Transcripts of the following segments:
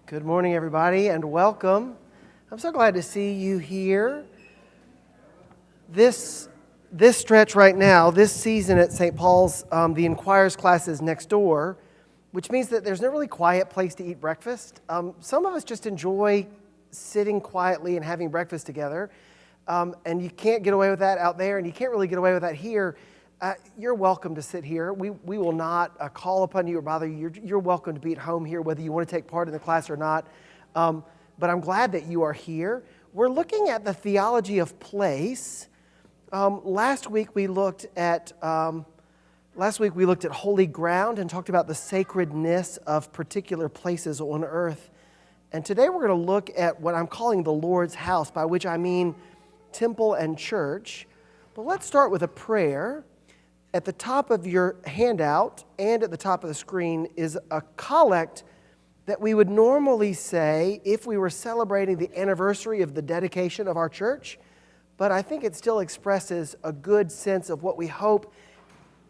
Good morning, everybody, and welcome. I'm so glad to see you here. This stretch right now, this season at St. Paul's, the Inquirers class is next door, which means that there's no really quiet place to eat breakfast. Some of us just enjoy sitting quietly and having breakfast together, and you can't get away with that out there, and you can't really get away with that here. You're welcome to sit here. We will not call upon you or bother you. You're welcome to be at home here, whether you want to take part in the class or not. But I'm glad that you are here. We're looking at the theology of place. Last week we looked at holy ground and talked about the sacredness of particular places on earth. And today we're going to look at what I'm calling the Lord's house, by which I mean temple and church. But let's start with a prayer. At the top of your handout and at the top of the screen is a collect that we would normally say if we were celebrating the anniversary of the dedication of our church, but I think it still expresses a good sense of what we hope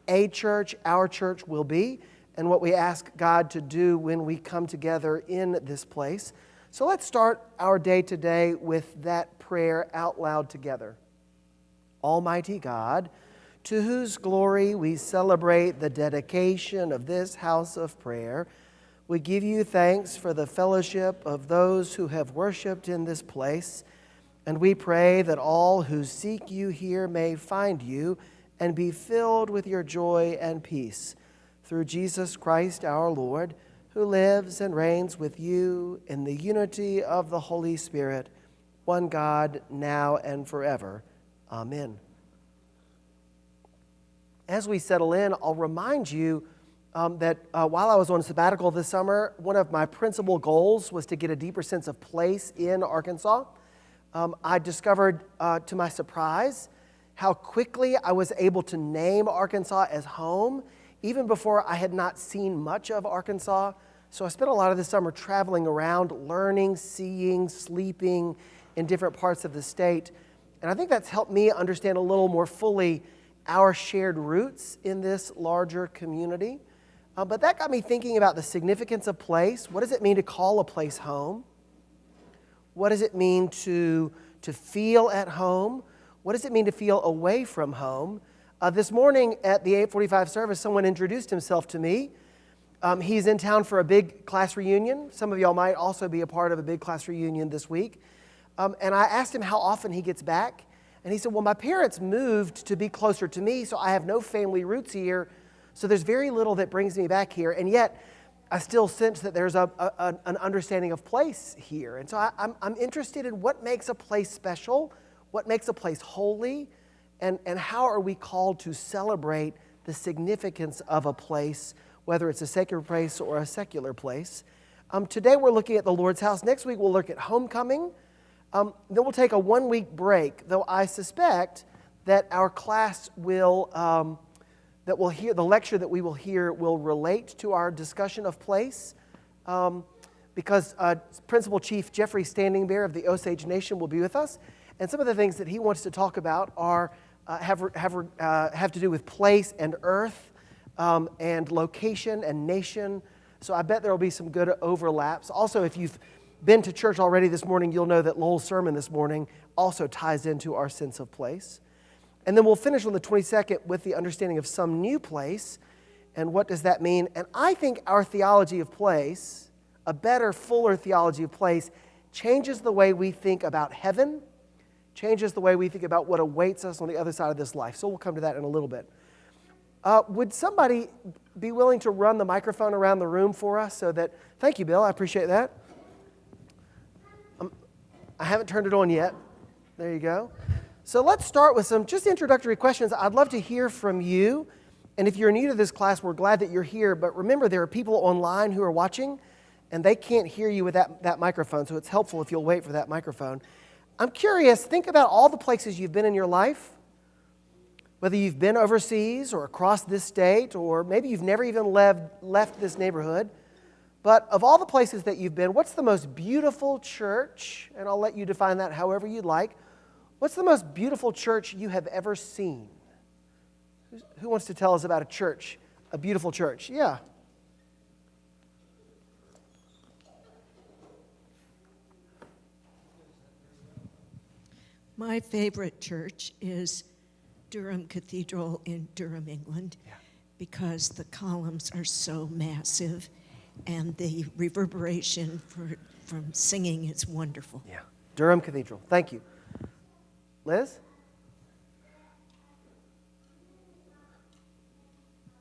a church, our church, will be, and what we ask God to do when we come together in this place. So let's start our day today with that prayer out loud together. Almighty God, to whose glory we celebrate the dedication of this house of prayer, we give you thanks for the fellowship of those who have worshiped in this place, and we pray that all who seek you here may find you and be filled with your joy and peace. Through Jesus Christ our Lord, who lives and reigns with you in the unity of the Holy Spirit, one God, now and forever. Amen. As we settle in, I'll remind you that while I was on sabbatical this summer, one of my principal goals was to get a deeper sense of place in Arkansas. I discovered, to my surprise, how quickly I was able to name Arkansas as home, even before I had not seen much of Arkansas. So I spent a lot of this summer traveling around, learning, seeing, sleeping in different parts of the state. And I think that's helped me understand a little more fully our shared roots in this larger community. But that got me thinking about the significance of place. What does it mean to call a place home? What does it mean to feel at home? What does it mean to feel away from home? This morning at the 8:45 service, someone introduced himself to me. He's in town for a big class reunion. Some of y'all might also be a part of a big class reunion this week. And I asked him how often he gets back. And he said, well, my parents moved to be closer to me, so I have no family roots here. So there's very little that brings me back here. And yet, I still sense that there's an understanding of place here. And so I'm interested in what makes a place special, what makes a place holy, and how are we called to celebrate the significance of a place, whether it's a sacred place or a secular place. Today we're looking at the Lord's house. Next week we'll look at homecoming. Then we'll take a 1-week break, though I suspect that our class will, the lecture that we will hear will relate to our discussion of place, because Principal Chief Jeffrey Standing Bear of the Osage Nation will be with us, and some of the things that he wants to talk about are have to do with place and earth, and location and nation. So I bet there will be some good overlaps. Also, if you've been to church already this morning, you'll know that Lowell's sermon this morning also ties into our sense of place. And then we'll finish on the 22nd with the understanding of some new place, and what does that mean? And I think our theology of place, a better, fuller theology of place, changes the way we think about heaven, changes the way we think about what awaits us on the other side of this life. So we'll come to that in a little bit. Would somebody be willing to run the microphone around the room for us so that, thank you, Bill, I appreciate that. I haven't turned it on yet. There you go. So let's start with some just introductory questions. I'd love to hear from you. And if you're new to this class, we're glad that you're here. But remember, there are people online who are watching, and they can't hear you with that microphone. So it's helpful if you'll wait for that microphone. I'm curious, think about all the places you've been in your life, whether you've been overseas or across this state, or maybe you've never even left this neighborhood. But of all the places that you've been, what's the most beautiful church? And I'll let you define that however you'd like. What's the most beautiful church you have ever seen? Who wants to tell us about a church, a beautiful church? Yeah. My favorite church is Durham Cathedral in Durham, England, because the columns are so massive and the reverberation from singing is wonderful. Yeah. Durham Cathedral. Thank you. Liz?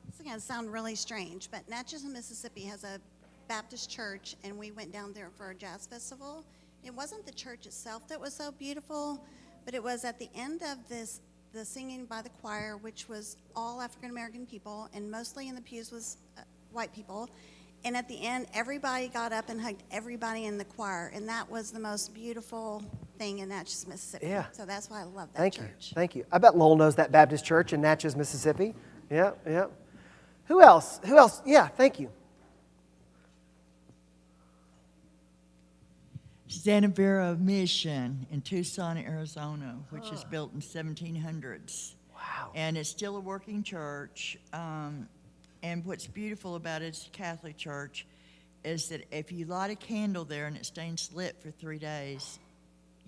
This is going to sound really strange, but Natchez, Mississippi has a Baptist church, and we went down there for a jazz festival. It wasn't the church itself that was so beautiful, but it was at the end of the singing by the choir, which was all African-American people, and mostly in the pews was white people. And at the end, everybody got up and hugged everybody in the choir, and that was the most beautiful thing in Natchez, Mississippi. Yeah. So that's why I love that Thank church. you. Thank you. I bet Lowell knows that Baptist church in Natchez, Mississippi. Yeah, yeah. Who else? Who else? Yeah, thank you. Xanavera Mission in Tucson, Arizona, which is built in 1700s. Wow. And it's still a working church. And what's beautiful about it, it's a Catholic church, is that if you light a candle there and it stays lit for 3 days,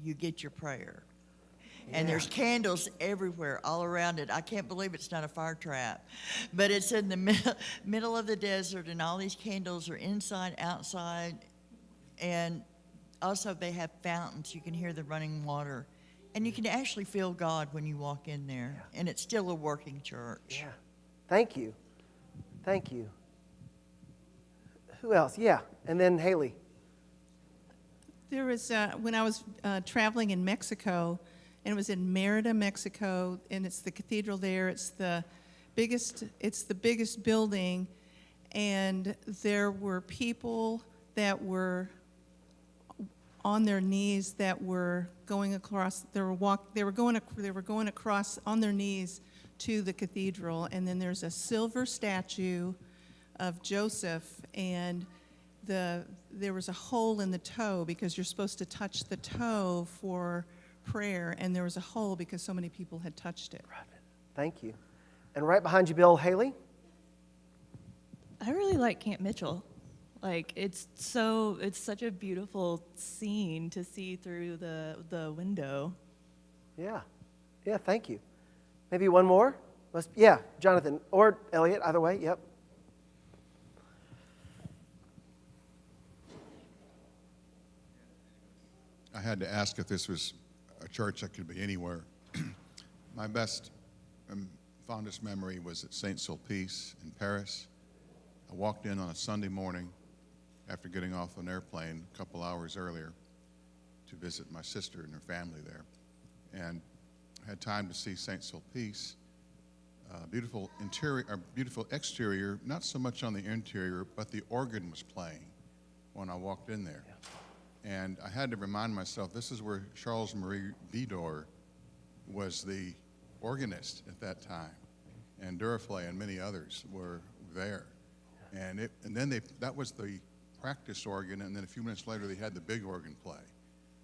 you get your prayer. And there's candles everywhere, all around it. I can't believe it's not a fire trap. But it's in the middle of the desert, and all these candles are inside, outside. And also they have fountains. You can hear the running water. And you can actually feel God when you walk in there. Yeah. And it's still a working church. Yeah. Thank you. Thank you. Who else? Yeah. And then Haley. There was, when I was traveling in Mexico, and it was in Merida, Mexico, and it's the cathedral there. It's the biggest building, and there were people that were on their knees that were going across. They were going across on their knees to the cathedral, and then there's a silver statue of Joseph, and there was a hole in the toe because you're supposed to touch the toe for prayer, and there was a hole because so many people had touched it. Thank you. And right behind you, Bill, Haley. I really like Camp Mitchell. Like, it's such a beautiful scene to see through the window. Yeah. Yeah, thank you. Maybe one more? Yeah, Jonathan or Elliot, either way, yep. I had to ask if this was a church that could be anywhere. My best fondest memory was at Saint Sulpice in Paris. I walked in on a Sunday morning after getting off an airplane a couple hours earlier to visit my sister and her family there, and I had time to see Saint Sulpice. Beautiful interior, beautiful exterior, not so much on the interior, but the organ was playing when I walked in there. And I had to remind myself, this is where Charles-Marie Widor was the organist at that time, and Duraflay and many others were there. And then that was the practice organ, and then a few minutes later they had the big organ play.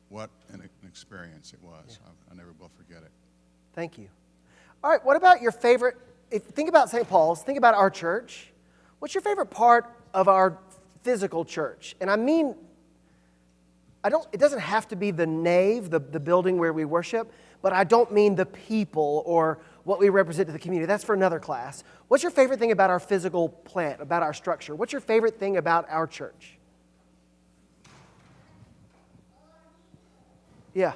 What an experience it was. Yeah. I never will forget it. Thank you. All right, what about your favorite, think about St. Paul's, think about our church. What's your favorite part of our physical church? And I mean, it doesn't have to be the nave, the building where we worship, but I don't mean the people or what we represent to the community. That's for another class. What's your favorite thing about our physical plant, about our structure? What's your favorite thing about our church? Yeah.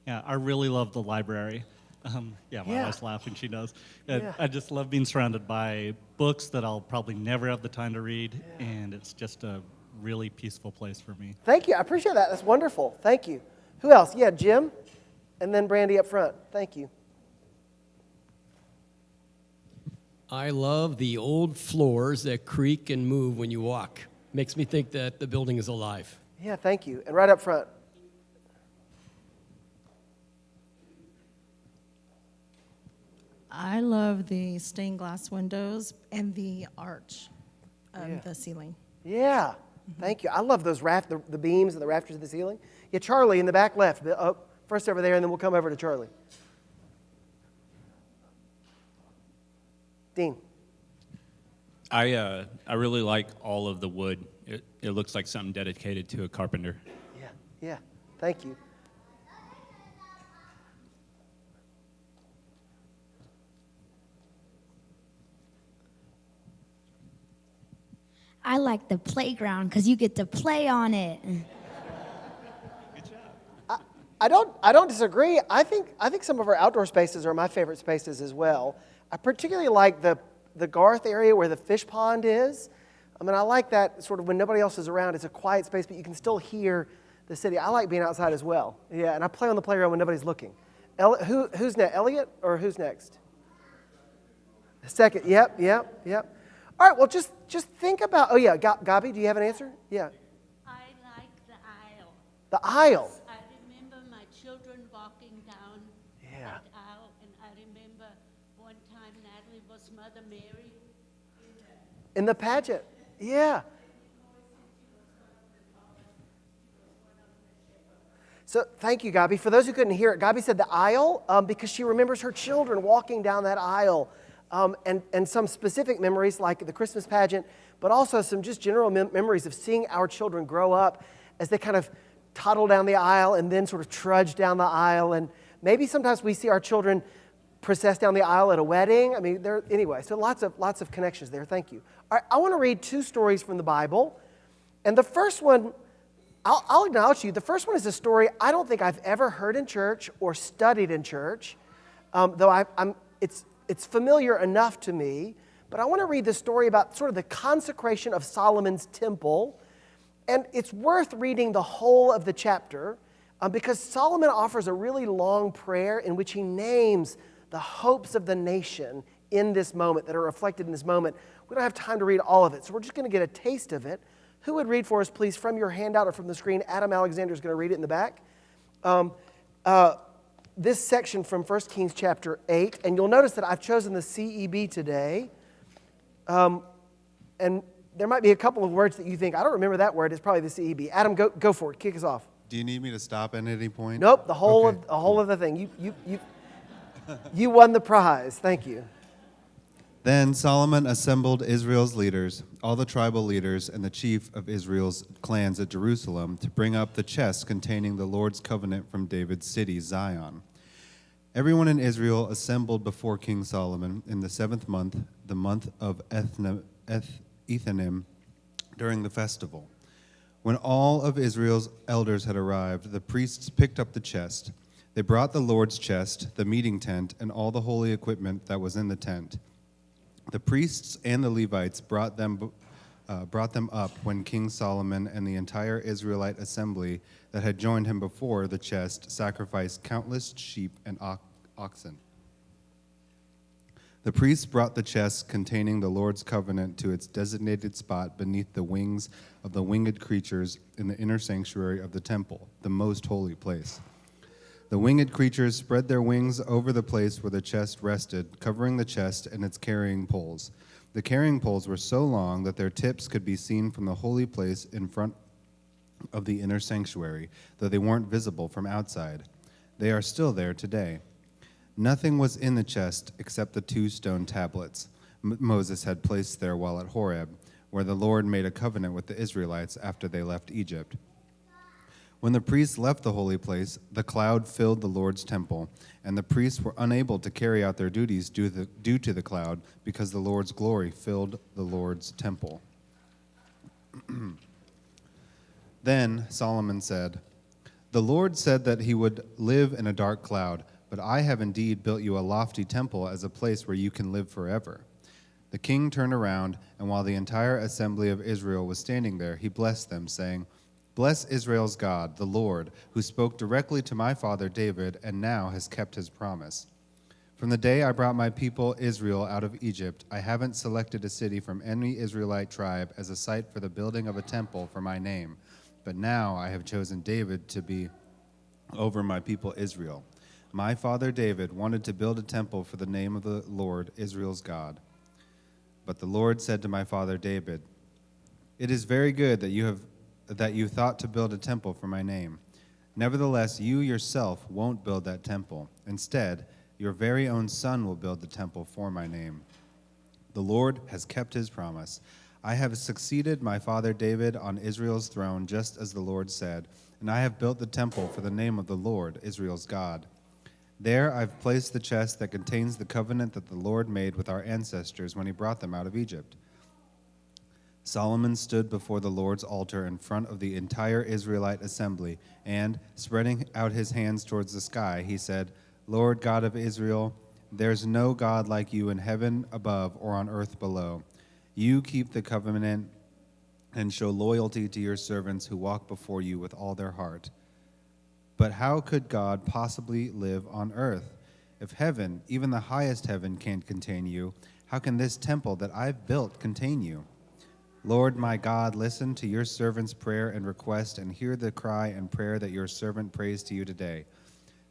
Yeah, I really love the library. My wife's laughing, she knows. I just love being surrounded by books that I'll probably never have the time to read, and it's just a really peaceful place for me. Thank you, I appreciate that. That's wonderful. Thank you. Who else? Yeah, Jim, and then Brandy up front. Thank you. I love the old floors that creak and move when you walk. Makes me think that the building is alive. Yeah, thank you. And right up front. I love the stained glass windows and the arch of the ceiling. Yeah, thank you. I love those the beams and the rafters of the ceiling. Yeah, Charlie in the back left. First over there, and then we'll come over to Charlie. Dean. I really like all of the wood. It looks like something dedicated to a carpenter. Yeah, yeah. Thank you. I like the playground because you get to play on it. I don't disagree. I think some of our outdoor spaces are my favorite spaces as well. I particularly like the Garth area where the fish pond is. I mean, I like that sort of when nobody else is around. It's a quiet space, but you can still hear the city. I like being outside as well. Yeah, and I play on the playground when nobody's looking. Who's next? Elliot, or who's next? Second. Yep. All right. Well, just think about. Oh yeah, Gabi, do you have an answer? Yeah. I like the aisle. The aisle. I remember my children walking down that aisle, and I remember one time Natalie was Mother Mary. In the pageant. Yeah. So thank you, Gabi. For those who couldn't hear it, Gabi said the aisle because she remembers her children walking down that aisle, and some specific memories like the Christmas pageant, but also some just general memories of seeing our children grow up as they kind of toddle down the aisle and then sort of trudge down the aisle. And maybe sometimes we see our children process down the aisle at a wedding. I mean, anyway, so lots of connections there. Thank you. All right, I want to read two stories from the Bible. And the first one, I'll acknowledge to you, the first one is a story I don't think I've ever heard in church or studied in church, though it's familiar enough to me. But I want to read the story about sort of the consecration of Solomon's temple. And it's worth reading the whole of the chapter because Solomon offers a really long prayer in which he names the hopes of the nation in this moment that are reflected in this moment. We don't have time to read all of it, so we're just going to get a taste of it. Who would read for us, please, from your handout or from the screen? Adam Alexander is going to read it in the back. This section from 1 Kings chapter 8, and you'll notice that I've chosen the CEB today. And there might be a couple of words that you think, I don't remember that word. It's probably the CEB. Adam, go for it. Kick us off. Do you need me to stop at any point? Nope, the whole of the thing. You won the prize. Thank you. Then Solomon assembled Israel's leaders, all the tribal leaders, and the chief of Israel's clans at Jerusalem to bring up the chest containing the Lord's covenant from David's city, Zion. Everyone in Israel assembled before King Solomon in the 7th month, the month of Ethanim, during the festival. When all of Israel's elders had arrived, the priests picked up the chest. They brought the Lord's chest, the meeting tent, and all the holy equipment that was in the tent. The priests and the Levites brought them up when King Solomon and the entire Israelite assembly that had joined him before the chest sacrificed countless sheep and oxen. The priests brought the chest containing the Lord's covenant to its designated spot beneath the wings of the winged creatures in the inner sanctuary of the temple, the most holy place. The winged creatures spread their wings over the place where the chest rested, covering the chest and its carrying poles. The carrying poles were so long that their tips could be seen from the holy place in front of the inner sanctuary, though they weren't visible from outside. They are still there today. Nothing was in the chest except the 2 stone tablets Moses had placed there while at Horeb, where the Lord made a covenant with the Israelites after they left Egypt. When the priests left the holy place, the cloud filled the Lord's temple, and the priests were unable to carry out their duties due to the cloud because the Lord's glory filled the Lord's temple. Then Solomon said, "The Lord said that he would live in a dark cloud, but I have indeed built you a lofty temple as a place where you can live forever." The king turned around, and while the entire assembly of Israel was standing there, he blessed them, saying, "Bless Israel's God, the Lord, who spoke directly to my father David and now has kept his promise. From the day I brought my people Israel out of Egypt, I haven't selected a city from any Israelite tribe as a site for the building of a temple for my name, but now I have chosen David to be over my people Israel. My father David wanted to build a temple for the name of the Lord, Israel's God. But the Lord said to my father David, 'It is very good that you thought to build a temple for my name. Nevertheless, you yourself won't build that temple. Instead, your very own son will build the temple for my name. The Lord has kept his promise. I have succeeded my father David on Israel's throne, just as the Lord said, and I have built the temple for the name of the Lord, Israel's God. There I've placed the chest that contains the covenant that the Lord made with our ancestors when he brought them out of Egypt. Solomon stood before the Lord's altar in front of the entire Israelite assembly, and, spreading out his hands towards the sky, he said, Lord God of Israel, there's no God like you in heaven above or on earth below. You keep the covenant and show loyalty to your servants who walk before you with all their heart. But how could God possibly live on earth? If heaven, even the highest heaven, can't contain you, how can this temple that I've built contain you? Lord my God, listen to your servant's prayer and request and hear the cry and prayer that your servant prays to you today.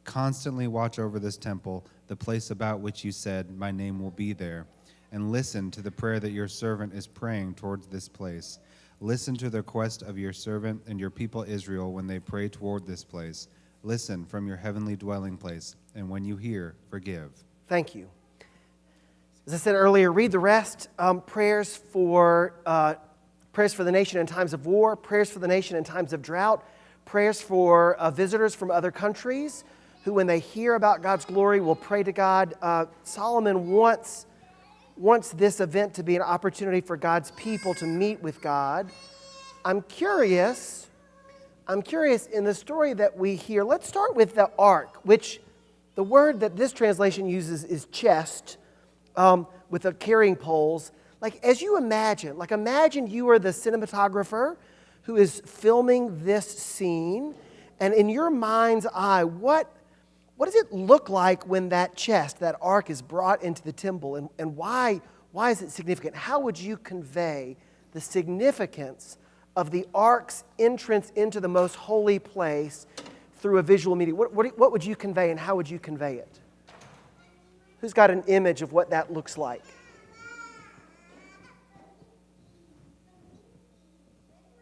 Constantly watch over this temple, the place about which you said, my name will be there. And listen to the prayer that your servant is praying towards this place. Listen to the request of your servant and your people Israel when they pray toward this place. Listen from your heavenly dwelling place, and when you hear, forgive. Thank you. As I said earlier, read the rest. Prayers for the nation in times of war, prayers for the nation in times of drought, prayers for visitors from other countries who, when they hear about God's glory, will pray to God. Solomon wants this event to be an opportunity for God's people to meet with God. I'm curious in the story that we hear. Let's start with the ark, which the word that this translation uses is chest, with the carrying poles. Like, as you imagine you are the cinematographer who is filming this scene, and in your mind's eye, what does it look like when that chest, that ark, is brought into the temple, and why is it significant? How would you convey the significance of the ark's entrance into the most holy place through a visual medium? What would you convey, and how would you convey it? Who's got an image of what that looks like?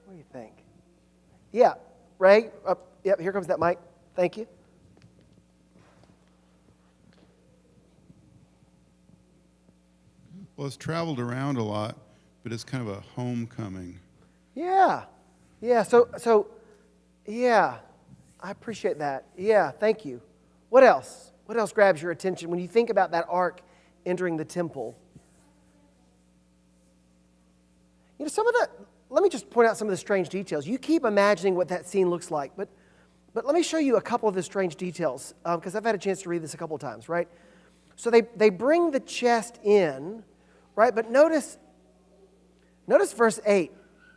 What do you think? Yeah, Ray? Yep, here comes that mic. Thank you. Well, it's traveled around a lot, but it's kind of a homecoming. Yeah. So, yeah, I appreciate that. Yeah, thank you. What else? What else grabs your attention when you think about that ark entering the temple? You know, let me just point out some of the strange details. You keep imagining what that scene looks like, but let me show you a couple of the strange details, because I've had a chance to read this a couple of times, right? So they bring the chest in, right? But notice verse 8.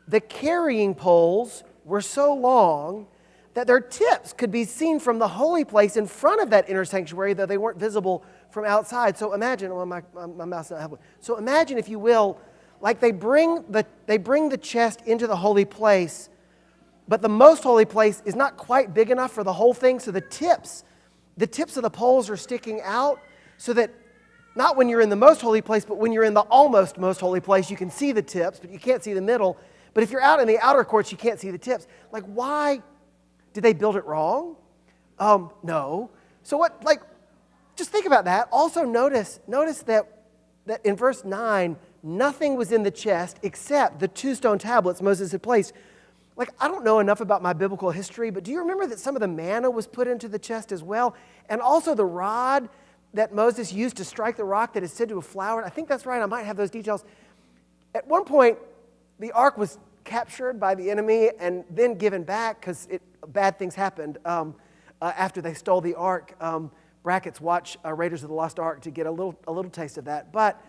The carrying poles were so long that their tips could be seen from the holy place in front of that inner sanctuary, though they weren't visible from outside. So imagine, my mouth's not helping. So imagine, if you will, like they bring the chest into the holy place, but the most holy place is not quite big enough for the whole thing, so the tips of the poles are sticking out, so that not when you're in the most holy place, but when you're in the almost most holy place, you can see the tips, but you can't see the middle. But if you're out in the outer courts, you can't see the tips. Like, why? Did they build it wrong? No. So what, just think about that. Also notice that in verse 9, nothing was in the chest except the 2 stone tablets Moses had placed. Like, I don't know enough about my biblical history, but do you remember that some of the manna was put into the chest as well? And also the rod that Moses used to strike the rock that is said to have flowered. I think that's right. I might have those details. At one point, the ark was captured by the enemy and then given back because bad things happened after they stole the ark. Brackets, watch Raiders of the Lost Ark to get a little taste of that. But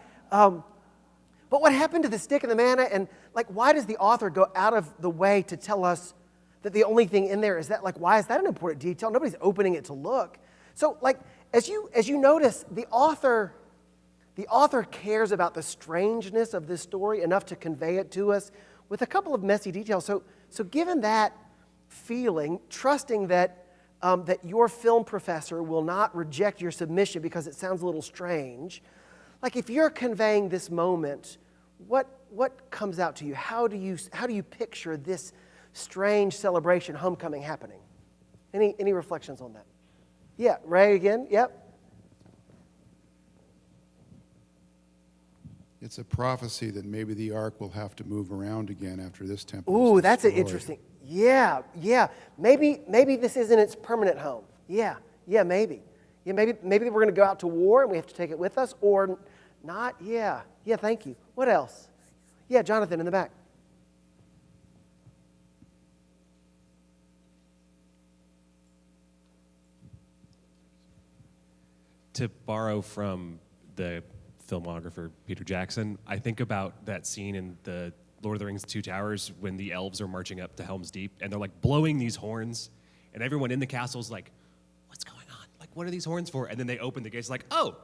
what happened to the stick and the manna? And why does the author go out of the way to tell us that the only thing in there is that? Why is that an important detail? Nobody's opening it to look. So as you notice, the author cares about the strangeness of this story enough to convey it to us with a couple of messy details. So given that feeling, trusting that your film professor will not reject your submission because it sounds a little strange, if you're conveying this moment, what comes out to you? How do you picture this strange celebration, homecoming, happening? Any reflections on that? Yeah, Ray again. Yep. it's a prophecy that maybe the ark will have to move around again after this temple Ooh, is that's destroyed. interesting. Yeah. Maybe this isn't its permanent home. Yeah, maybe. Yeah, maybe we're going to go out to war and we have to take it with us, or not. Yeah, thank you. What else? Yeah, Jonathan in the back. To borrow from the filmographer Peter Jackson, I think about that scene in the Lord of the Rings Two Towers when the elves are marching up to Helm's Deep and they're like blowing these horns, and everyone in the castle's like, what's going on? Like, what are these horns for? And then they open the gates like, oh,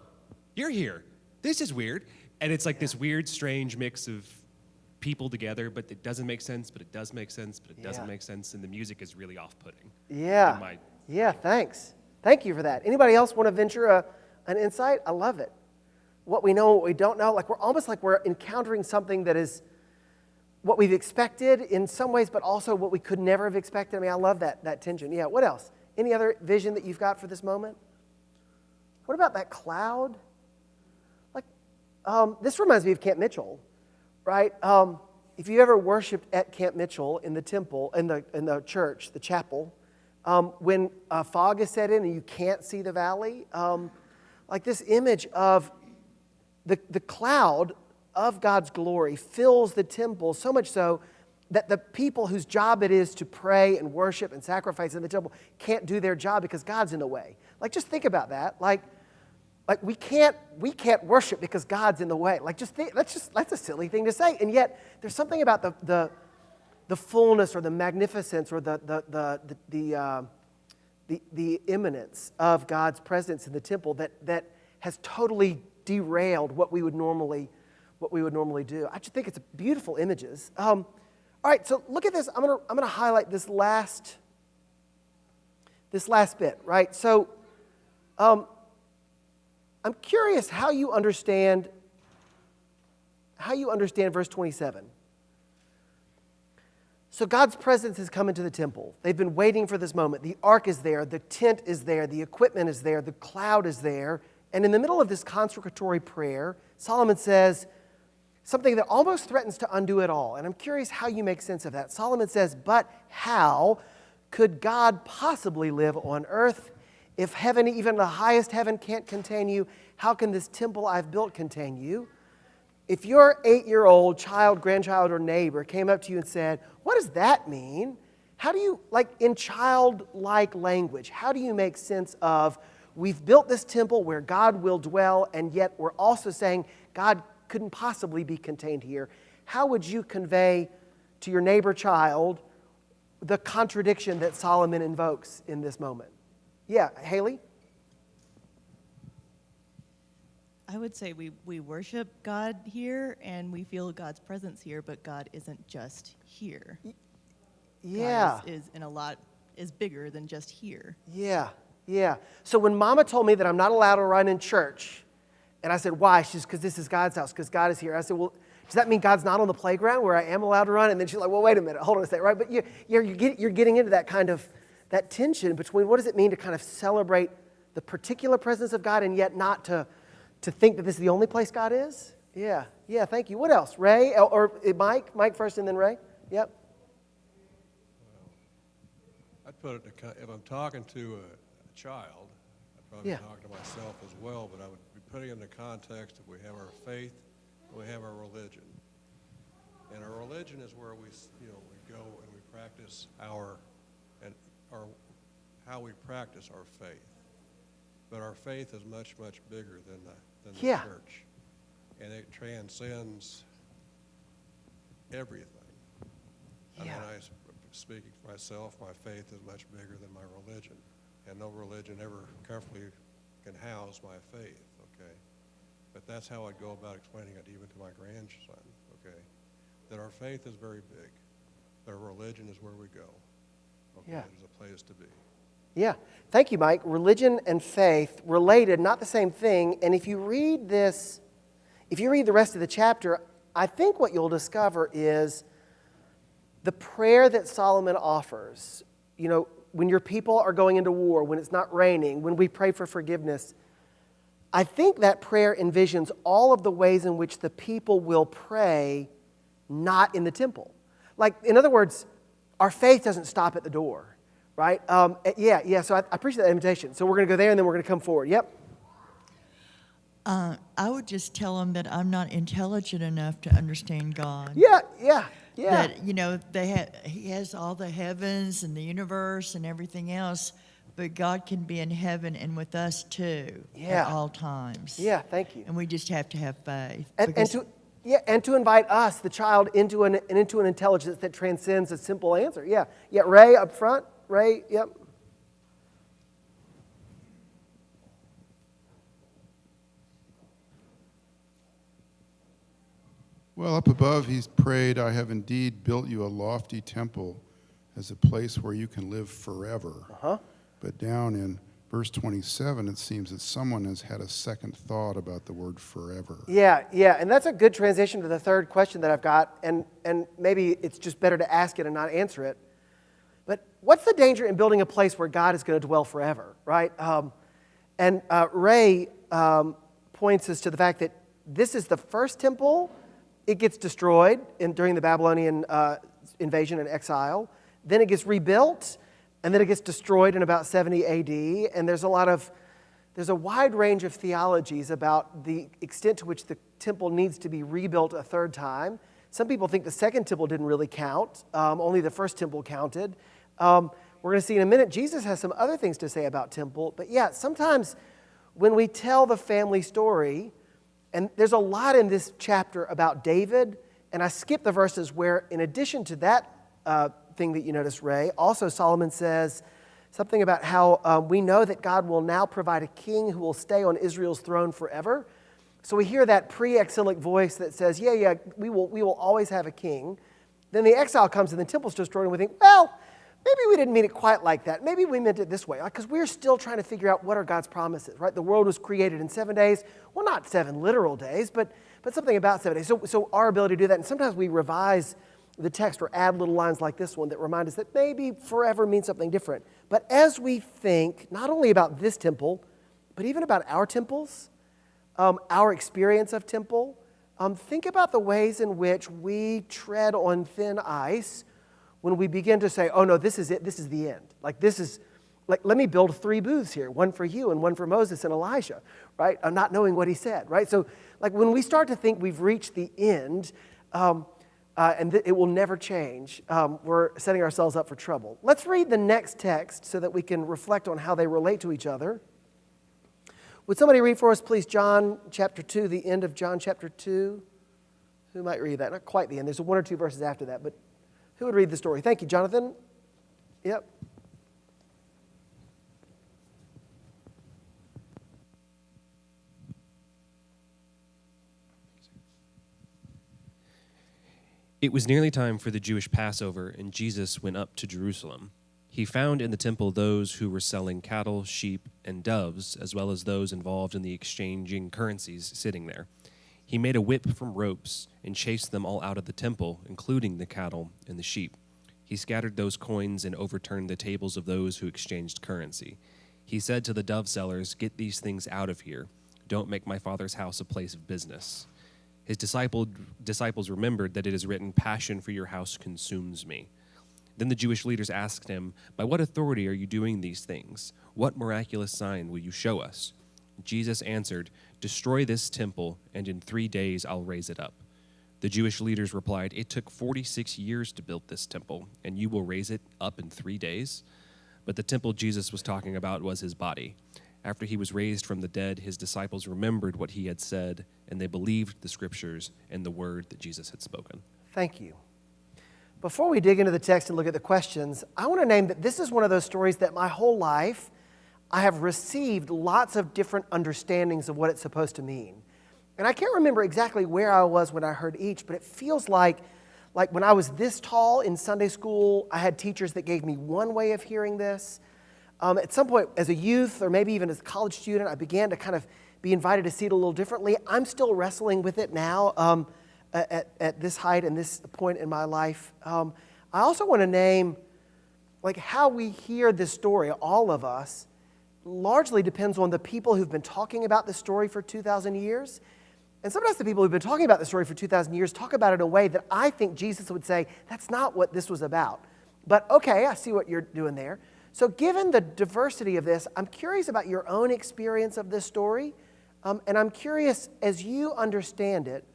you're here. This is weird. And it's like this weird, strange mix of people together, but it doesn't make sense, but it does make sense, but it doesn't make sense, and the music is really off-putting. Yeah, thanks. Thank you for that. Anybody else want to venture an insight? I love it. What we know, what we don't know, like we're almost like we're encountering something that is what we've expected in some ways, but also what we could never have expected. I mean, I love that tension. Yeah, what else? Any other vision that you've got for this moment? What about that cloud? Like, this reminds me of Camp Mitchell, right? If you ever worshipped at Camp Mitchell in the temple, in the church, the chapel, when fog is set in and you can't see the valley, like this image of the cloud of God's glory fills the temple so much so that the people whose job it is to pray and worship and sacrifice in the temple can't do their job because God's in the way. Like, just think about that. Like we can't worship because God's in the way. Like, that's a silly thing to say. And yet, there's something about the fullness or the magnificence or the imminence of God's presence in the temple that has totally derailed what we would normally do. I just think it's beautiful images. All right, so look at this. I'm gonna highlight this last bit, right? So, I'm curious how you understand verse 27. So God's presence has come into the temple. They've been waiting for this moment. The ark is there, the tent is there, the equipment is there, the cloud is there. And in the middle of this consecratory prayer, Solomon says something that almost threatens to undo it all. And I'm curious how you make sense of that. Solomon says, but how could God possibly live on earth? If heaven, even the highest heaven, can't contain you, how can this temple I've built contain you? If your 8-year-old child, grandchild, or neighbor came up to you and said, what does that mean? How do you, like in childlike language, how do you make sense of, we've built this temple where God will dwell, and yet we're also saying God couldn't possibly be contained here? How would you convey to your neighbor child the contradiction that Solomon invokes in this moment? Yeah, Haley? I would say we worship God here and we feel God's presence here, but God isn't just here. Yeah. God is bigger than just here. Yeah. So when Mama told me that I'm not allowed to run in church, and I said, why? She's because this is God's house, because God is here. I said, well, does that mean God's not on the playground where I am allowed to run? And then she's like, well, wait a minute, hold on a second, right? But you're getting into that kind of, that tension between what does it mean to kind of celebrate the particular presence of God and yet not to think that this is the only place God is? Yeah, thank you. What else? Ray, or Mike? Mike first and then Ray? Yep. I'd put it, if I'm talking to a child, I'd probably be talking to myself as well, but I would be putting it in the context that we have our faith and we have our religion. And our religion is where we go and we practice how we practice our faith. But our faith is much, much bigger than the church. And it transcends everything. I mean, speaking for myself, my faith is much bigger than my religion. And no religion ever comfortably can house my faith, okay? But that's how I'd go about explaining it even to my grandson, okay? That our faith is very big, but our religion is where we go, okay? There's a place to be. Yeah, thank you, Mike. Religion and faith, related, not the same thing. And if you read the rest of the chapter, I think what you'll discover is the prayer that Solomon offers. You know, when your people are going into war, when it's not raining, when we pray for forgiveness, I think that prayer envisions all of the ways in which the people will pray not in the temple. Like, in other words, our faith doesn't stop at the door, right? So I appreciate that invitation. So we're going to go there and then we're going to come forward. Yep. I would just tell them that I'm not intelligent enough to understand God. Yeah. That, He has all the heavens and the universe and everything else, but God can be in heaven and with us too at all times. Yeah, thank you. And we just have to have faith. And to invite us, the child, into an intelligence that transcends a simple answer. Yeah, Ray up front. Ray, yep. Well, up above, he's prayed, I have indeed built you a lofty temple as a place where you can live forever. But down in verse 27, it seems that someone has had a second thought about the word forever. Yeah, and that's a good transition to the third question that I've got, and maybe it's just better to ask it and not answer it. But what's the danger in building a place where God is going to dwell forever, right? Ray points us to the fact that this is the first temple. It gets destroyed during the Babylonian invasion and exile. Then it gets rebuilt, and then it gets destroyed in about 70 AD. And there's a wide range of theologies about the extent to which the temple needs to be rebuilt a third time. Some people think the second temple didn't really count. Only the first temple counted. We're going to see in a minute, Jesus has some other things to say about temple. But yeah, sometimes when we tell the family story, and there's a lot in this chapter about David, and I skipped the verses where, in addition to that thing that you noticed, Ray, also Solomon says something about how we know that God will now provide a king who will stay on Israel's throne forever. So we hear that pre-exilic voice that says, we will always have a king. Then the exile comes and the temple's destroyed, and we think, well, maybe we didn't mean it quite like that. Maybe we meant it this way, because we're still trying to figure out what are God's promises, right? The world was created in 7 days. Well, not 7 literal days, but something about 7 days. So our ability to do that, and sometimes we revise the text or add little lines like this one that remind us that maybe forever means something different. But as we think not only about this temple, but even about our temples, our experience of temple, think about the ways in which we tread on thin ice when we begin to say, oh no, this is it, this is the end. Let me build 3 booths here, one for you and one for Moses and Elijah, right? Not knowing what he said, right? So when we start to think we've reached the end, it will never change, we're setting ourselves up for trouble. Let's read the next text so that we can reflect on how they relate to each other. Would somebody read for us, please, John chapter 2, the end of John chapter 2? Who might read that? Not quite the end. There's 1 or 2 verses after that, but who would read the story? Thank you, Jonathan. Yep. It was nearly time for the Jewish Passover, and Jesus went up to Jerusalem. He found in the temple those who were selling cattle, sheep, and doves, as well as those involved in the exchanging currencies sitting there. He made a whip from ropes and chased them all out of the temple, including the cattle and the sheep. He scattered those coins and overturned the tables of those who exchanged currency. He said to the dove sellers, "Get these things out of here. Don't make my Father's house a place of business." His disciples remembered that it is written, "Passion for your house consumes me." Then the Jewish leaders asked him, "By what authority are you doing these things? What miraculous sign will you show us?" Jesus answered, "Destroy this temple, and in 3 days I'll raise it up." The Jewish leaders replied, "It took 46 years to build this temple, and you will raise it up in 3 days?" But the temple Jesus was talking about was his body. After he was raised from the dead, his disciples remembered what he had said, and they believed the scriptures and the word that Jesus had spoken. Thank you. Before we dig into the text and look at the questions, I want to name that this is one of those stories that my whole life I have received lots of different understandings of what it's supposed to mean. And I can't remember exactly where I was when I heard each, but it feels like when I was this tall in Sunday school, I had teachers that gave me one way of hearing this. At some point as a youth or maybe even as a college student, I began to kind of be invited to see it a little differently. I'm still wrestling with it now at this height and this point in my life. I also want to name how we hear this story, all of us, largely depends on the people who've been talking about this story for 2,000 years. And sometimes the people who've been talking about the story for 2,000 years talk about it in a way that I think Jesus would say, that's not what this was about. But okay, I see what you're doing there. So given the diversity of this, I'm curious about your own experience of this story. And I'm curious, as you understand it,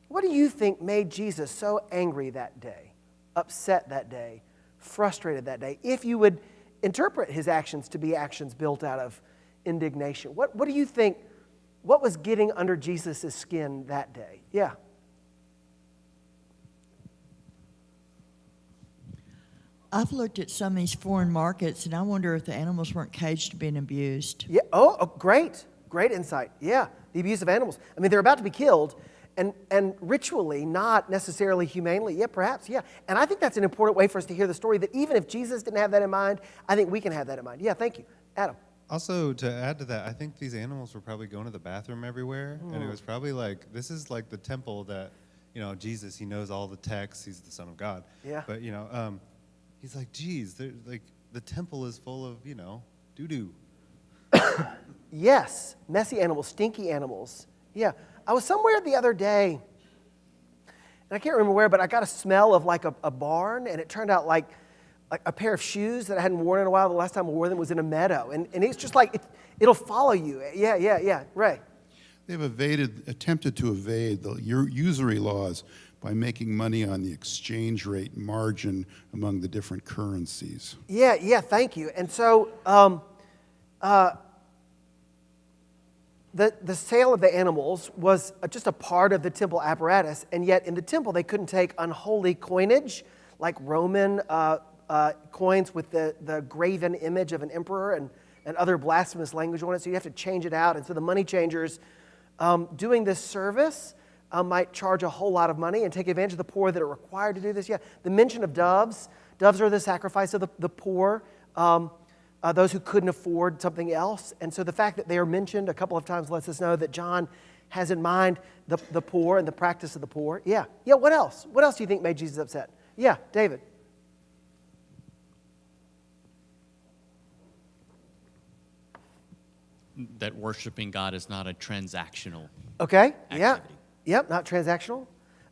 what do you think made Jesus so angry that day, upset that day, frustrated that day? If you would interpret his actions to be actions built out of indignation, what do you think, what was getting under Jesus' skin that day? Yeah. I've looked at some of these foreign markets, and I wonder if the animals weren't caged being abused. Yeah. Oh, great. Great insight. Yeah. The abuse of animals. I mean, they're about to be killed, and ritually, not necessarily humanely. Yeah, perhaps. Yeah. And I think that's an important way for us to hear the story, that even if Jesus didn't have that in mind, I think we can have that in mind. Yeah, thank you. Adam. Also, to add to that, I think these animals were probably going to the bathroom everywhere, and it was probably like, this is like the temple that, Jesus, he knows all the texts, he's the Son of God. Yeah. But, he's like, geez, like the temple is full of, doo-doo. Yes, messy animals, stinky animals. Yeah, I was somewhere the other day, and I can't remember where, but I got a smell of like a barn, and it turned out like a pair of shoes that I hadn't worn in a while. The last time I wore them was in a meadow, and it's just like, it'll follow you. Yeah, Ray. They've attempted to evade the usury laws by making money on the exchange rate margin among the different currencies. Yeah, thank you. And so the sale of the animals was just a part of the temple apparatus, and yet in the temple they couldn't take unholy coinage like Roman coins with the graven image of an emperor and other blasphemous language on it, so you have to change it out. And so the money changers doing this service might charge a whole lot of money and take advantage of the poor that are required to do this. Yeah, the mention of doves. Doves are the sacrifice of the poor, those who couldn't afford something else. And so the fact that they are mentioned a couple of times lets us know that John has in mind the poor and the practice of the poor. Yeah, what else? What else do you think made Jesus upset? Yeah, David. That worshiping God is not a transactional Okay, activity. Yep, not transactional.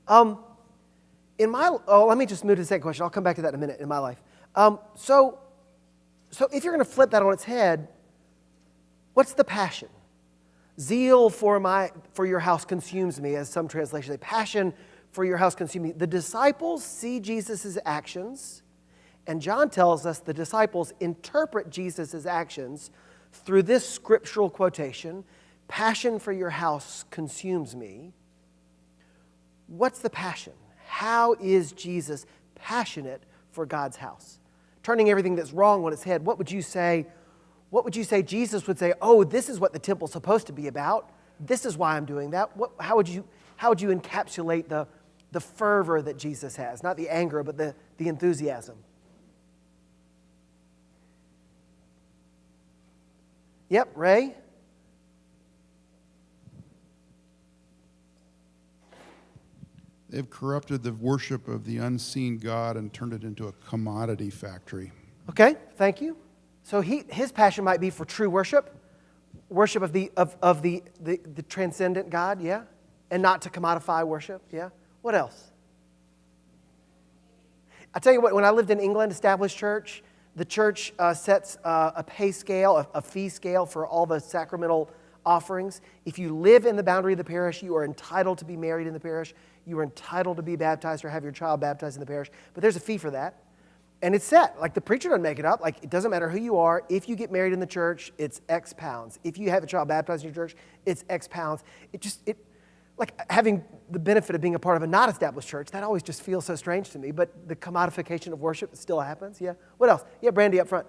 Let me just move to the second question. I'll come back to that in a minute in my life. So if you're going to flip that on its head, what's the passion? Zeal for your house consumes me, as some translations say. Passion for your house consumes me. The disciples see Jesus' actions, and John tells us the disciples interpret Jesus' actions through this scriptural quotation, passion for your house consumes me. What's the passion? How is Jesus passionate for God's house? Turning everything that's wrong on its head, what would you say? What would you say Jesus would say, oh, this is what the temple's supposed to be about. This is why I'm doing that. How would you encapsulate the fervor that Jesus has? Not the anger, but the enthusiasm. Yep, Ray? They've corrupted the worship of the unseen God and turned it into a commodity factory. Okay, thank you. So his passion might be for true worship of the transcendent God, yeah? And not to commodify worship, yeah? What else? I tell you what, when I lived in England, established church, the church sets a pay scale, a fee scale for all the sacramental offerings. If you live in the boundary of the parish, you are entitled to be married in the parish. You are entitled to be baptized or have your child baptized in the parish. But there's a fee for that. And it's set. Like, the preacher doesn't make it up. Like, it doesn't matter who you are. If you get married in the church, it's X pounds. If you have a child baptized in your church, it's X pounds. Like, having the benefit of being a part of a not established church, that always just feels so strange to me. But the commodification of worship still happens. Yeah. What else? Yeah, Brandy up front.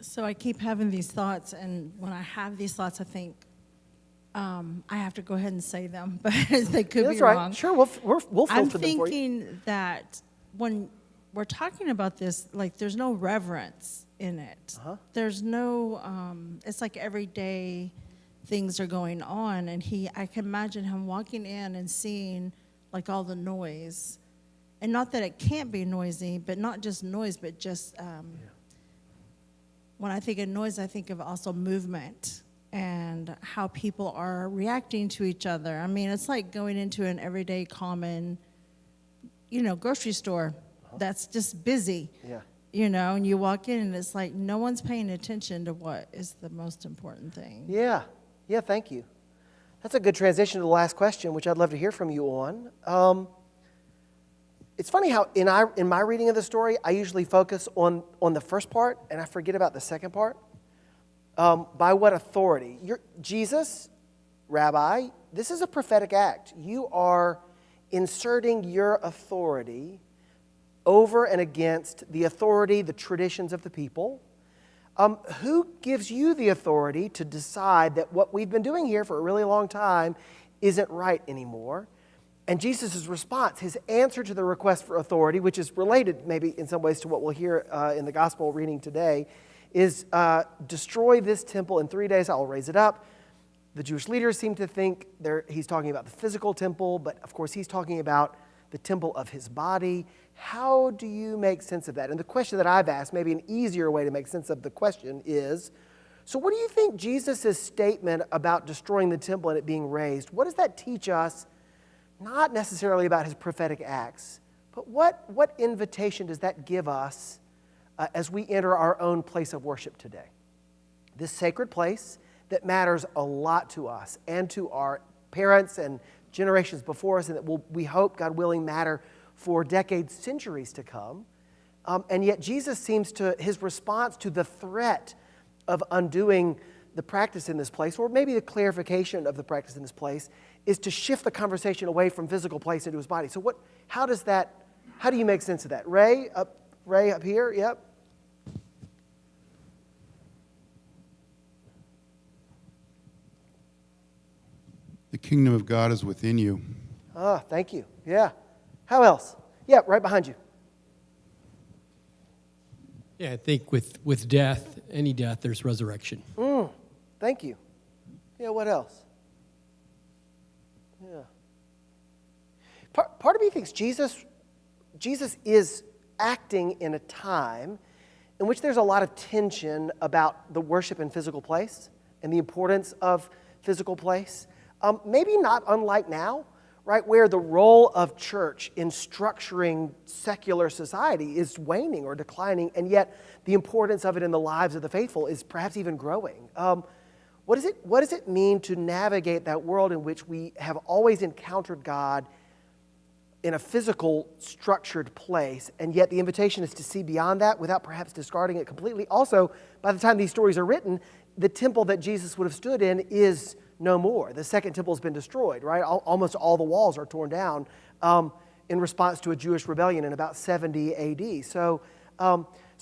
So I keep having these thoughts, and when I have these thoughts, I think I have to go ahead and say them, but they could be wrong. Sure, we'll filter them for you. I'm thinking that when we're talking about this, like, there's no reverence in it. Uh-huh. There's no, it's like everyday things are going on, and I can imagine him walking in and seeing, like, all the noise, And not that it can't be noisy, but not just noise, but just when I think of noise, I think of also movement and how people are reacting to each other. I mean, it's like going into an everyday common, grocery store that's just busy. Yeah. And you walk in and it's like no one's paying attention to what is the most important thing. Yeah. Yeah, thank you. That's a good transition to the last question, which I'd love to hear from you on. It's funny how in my reading of the story, I usually focus on the first part and I forget about the second part. By what authority? Jesus, Rabbi, this is a prophetic act. You are inserting your authority over and against the authority, the traditions of the people. Who gives you the authority to decide that what we've been doing here for a really long time isn't right anymore? And Jesus' response, his answer to the request for authority, which is related maybe in some ways to what we'll hear in the gospel reading today, is destroy this temple in 3 days, I will raise it up. The Jewish leaders seem to think he's talking about the physical temple, but of course he's talking about the temple of his body. How do you make sense of that? And the question that I've asked, maybe an easier way to make sense of the question is, so what do you think Jesus' statement about destroying the temple and it being razed, what does that teach us, not necessarily about his prophetic acts, but what invitation does that give us as we enter our own place of worship today? This sacred place that matters a lot to us and to our parents and generations before us, and that will, we hope, God willing, matter for decades, centuries to come. And yet Jesus seems to, his response to the threat of undoing the practice in this place, or maybe the clarification of the practice in this place, is to shift the conversation away from physical place into his body. So how do you make sense of that? Ray up here, yep. The kingdom of God is within you. Ah, thank you. Yeah. How else? Yeah, right behind you. Yeah, I think with death, any death, there's resurrection. Thank you. Yeah, what else? Yeah. Part of me thinks Jesus is acting in a time in which there's a lot of tension about the worship in physical place and the importance of physical place. Maybe not unlike now, right, where the role of church in structuring secular society is waning or declining, and yet the importance of it in the lives of the faithful is perhaps even growing. What does it mean to navigate that world in which we have always encountered God in a physical, structured place, and yet the invitation is to see beyond that without perhaps discarding it completely? Also, by the time these stories are written, the temple that Jesus would have stood in is no more. The second temple has been destroyed, right? Almost all the walls are torn down in response to a Jewish rebellion in about 70 AD. So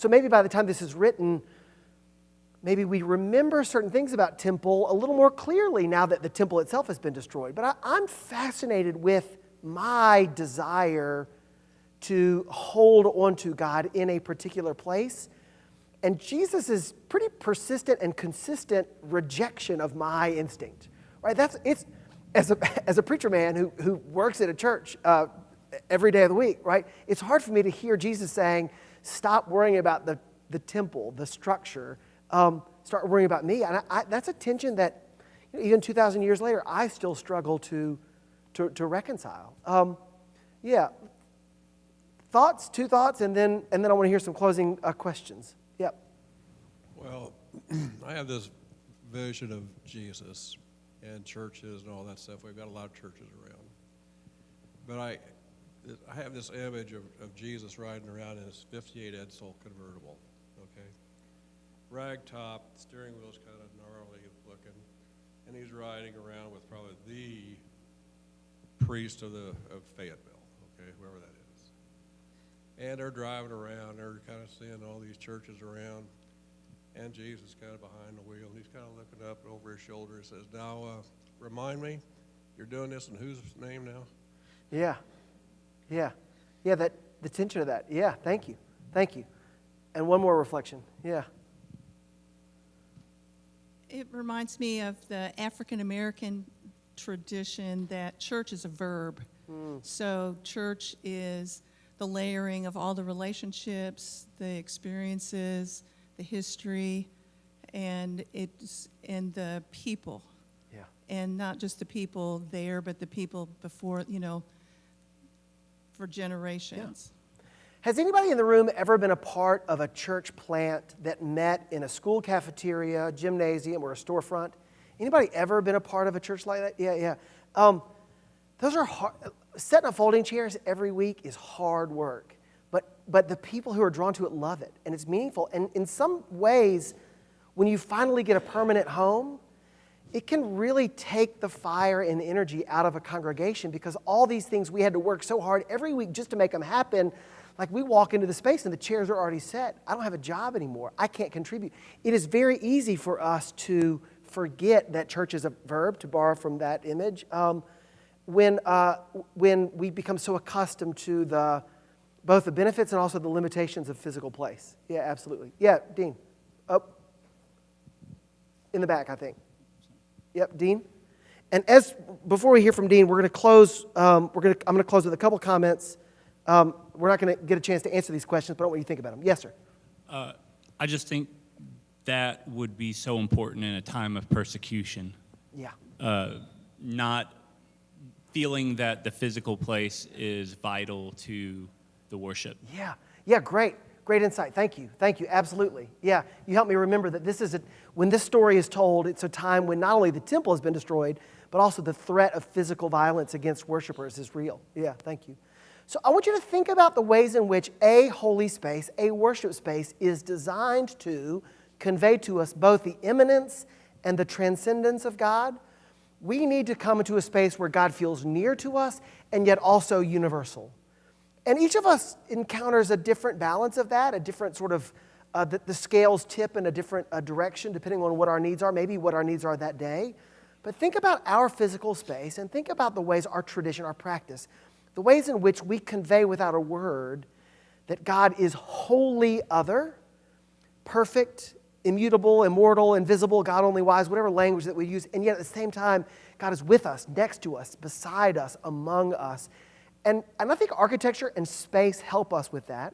maybe by the time this is written, maybe we remember certain things about temple a little more clearly now that the temple itself has been destroyed. But I'm fascinated with my desire to hold on to God in a particular place. And Jesus' pretty persistent and consistent rejection of my instinct, right? As a preacher man who works at a church every day of the week, right? It's hard for me to hear Jesus saying, stop worrying about the temple, the structure, start worrying about me. And that's a tension that even 2,000 years later, I still struggle to reconcile. Yeah. Two thoughts, and then I want to hear some closing questions. Yep. Well, I have this vision of Jesus and churches and all that stuff. We've got a lot of churches around. But I have this image of Jesus riding around in his 58 Edsel convertible, okay? Rag top, steering wheel's kind of gnarly looking, and he's riding around with probably the priest of Fayetteville, okay, whoever that is. And they're driving around, they're kind of seeing all these churches around, and Jesus kind of behind the wheel, and he's kind of looking up over his shoulder and says, now, remind me, you're doing this in whose name now? Yeah, the tension of that. Yeah, thank you. And one more reflection. Yeah. It reminds me of the African American tradition that church is a verb. So church is the layering of all the relationships, the experiences, the history, and the people. Yeah. And not just the people there, but the people before, for generations. Yeah. Has anybody in the room ever been a part of a church plant that met in a school cafeteria, gymnasium, or a storefront? Anybody ever been a part of a church like that? Yeah. Those are hard. Setting up folding chairs every week is hard work. But the people who are drawn to it love it, and it's meaningful. And in some ways, when you finally get a permanent home, it can really take the fire and energy out of a congregation, because all these things we had to work so hard every week just to make them happen. Like, we walk into the space and the chairs are already set. I don't have a job anymore. I can't contribute. It is very easy for us to forget that church is a verb, to borrow from that image, when we become so accustomed to both the benefits and also the limitations of physical place. Yeah, absolutely. Yeah, Dean. Oh, in the back, I think. Yep, Dean. And before we hear from Dean, we're going to close. I'm going to close with a couple comments. We're not going to get a chance to answer these questions, but I want you to think about them. Yes, sir. I just think that would be so important in a time of persecution. Yeah. Not feeling that the physical place is vital to the worship. Yeah, great insight. Thank you, absolutely. Yeah, you helped me remember that when this story is told, it's a time when not only the temple has been destroyed, but also the threat of physical violence against worshipers is real. Yeah, thank you. So I want you to think about the ways in which a holy space, a worship space, is designed to convey to us both the immanence and the transcendence of God. We need to come into a space where God feels near to us and yet also universal. And each of us encounters a different balance of that, a different sort of, the scales tip in a different direction depending on what our needs are, maybe what our needs are that day. But think about our physical space and think about the ways our tradition, our practice, the ways in which we convey without a word that God is wholly other, perfect, immutable, immortal, invisible, God only wise, whatever language that we use, and yet at the same time, God is with us, next to us, beside us, among us. And I think architecture and space help us with that.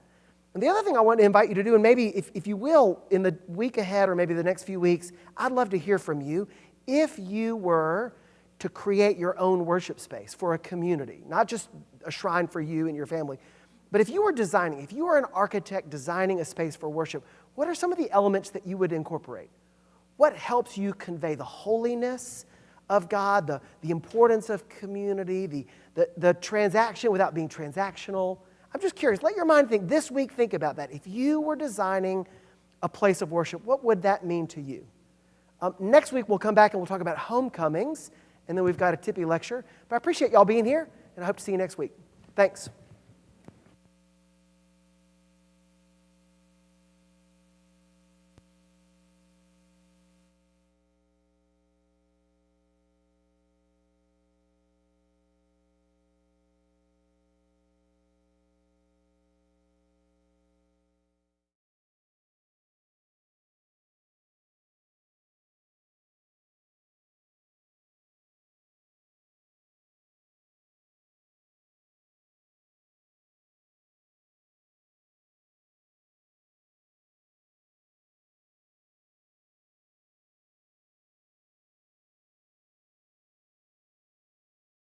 And the other thing I want to invite you to do, and maybe if you will, in the week ahead or maybe the next few weeks, I'd love to hear from you. If you were to create your own worship space for a community, not just a shrine for you and your family, but if you were an architect designing a space for worship, what are some of the elements that you would incorporate? What helps you convey the holiness of God, the importance of community, the transaction without being transactional? I'm just curious. Let your mind think. This week, think about that. If you were designing a place of worship, what would that mean to you? Next week, we'll come back and we'll talk about homecomings, and then we've got a Tippy lecture. But I appreciate y'all being here, and I hope to see you next week. Thanks.